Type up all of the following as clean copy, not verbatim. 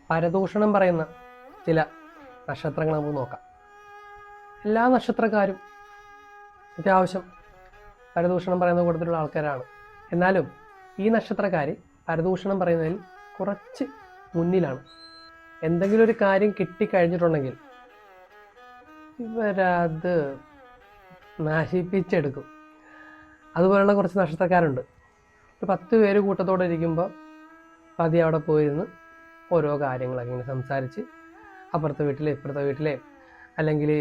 പരദൂഷണം പറയുന്ന ചില നക്ഷത്രങ്ങൾ നമുക്ക് നോക്കാം. എല്ലാ നക്ഷത്രക്കാരും അത്യാവശ്യം പരദൂഷണം പറയുന്ന കൂട്ടത്തിലുള്ള ആൾക്കാരാണ്. എന്നാലും ഈ നക്ഷത്രക്കാർ പരദൂഷണം പറയുന്നതിൽ കുറച്ച് മുന്നിലാണ്. എന്തെങ്കിലും ഒരു കാര്യം കിട്ടിക്കഴിഞ്ഞിട്ടുണ്ടെങ്കിൽ ഇവരത് നശിപ്പിച്ചെടുക്കും. അതുപോലുള്ള കുറച്ച് നക്ഷത്രക്കാരുണ്ട്. ഒരു 10 പേര് കൂട്ടത്തോടെ ഇരിക്കുമ്പോൾ പതി അവിടെ പോയിരുന്ന് ഓരോ കാര്യങ്ങളൊക്കെ ഇങ്ങനെ സംസാരിച്ച് അപ്പുറത്തെ വീട്ടിലെ ഇപ്പുറത്തെ വീട്ടിലെ അല്ലെങ്കിൽ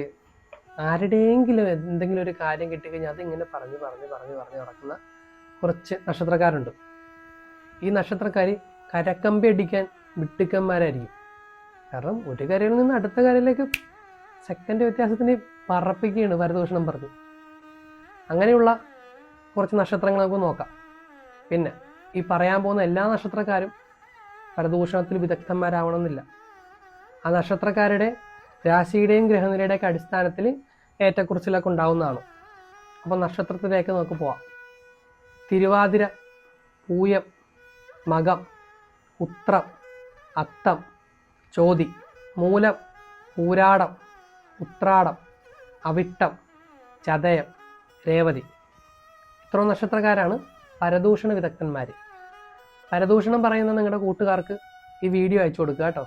ആരുടെയെങ്കിലും എന്തെങ്കിലും ഒരു കാര്യം കിട്ടിക്കഴിഞ്ഞാൽ അതിങ്ങനെ പറഞ്ഞ് നടക്കുന്ന കുറച്ച് നക്ഷത്രക്കാരുണ്ട്. ഈ നക്ഷത്രക്കാർ കരക്കമ്പി അടിക്കാൻ മിടുക്കന്മാരായിരിക്കും. കാരണം ഒരു കരയിൽ നിന്ന് അടുത്ത കരയിലേക്ക് സെക്കൻഡ് വ്യത്യാസത്തിന് പറപ്പിക്കുകയാണ് പരദൂഷണം പറഞ്ഞ്. അങ്ങനെയുള്ള കുറച്ച് നക്ഷത്രങ്ങൾ നമുക്ക് നോക്കാം. പിന്നെ ഈ പറയാൻ പോകുന്ന എല്ലാ നക്ഷത്രക്കാരും പരദൂഷണത്തിൽ വിദഗ്ധന്മാരാവണമെന്നില്ല. ആ നക്ഷത്രക്കാരുടെ രാശിയുടെയും ഗ്രഹനിലയുടെയൊക്കെ അടിസ്ഥാനത്തിൽ ഏറ്റക്കുറിച്ചിലൊക്കെ ഉണ്ടാവുന്നതാണ്. അപ്പോൾ നക്ഷത്രത്തിലേക്ക് നമുക്ക് പോവാം. തിരുവാതിര, പൂയം, മകം, ഉത്രം, അത്തം, ചോതി, മൂലം, പൂരാടം, ഉത്രാടം, അവിട്ടം, ചതയം, രേവതി. ഇത്രയും നക്ഷത്രക്കാരാണ് പരദൂഷണ വിദഗ്ധന്മാർ. പരദൂഷണം പറയുന്ന നിങ്ങളുടെ കൂട്ടുകാർക്ക് ഈ വീഡിയോ അയച്ചു കൊടുക്കുക കേട്ടോ.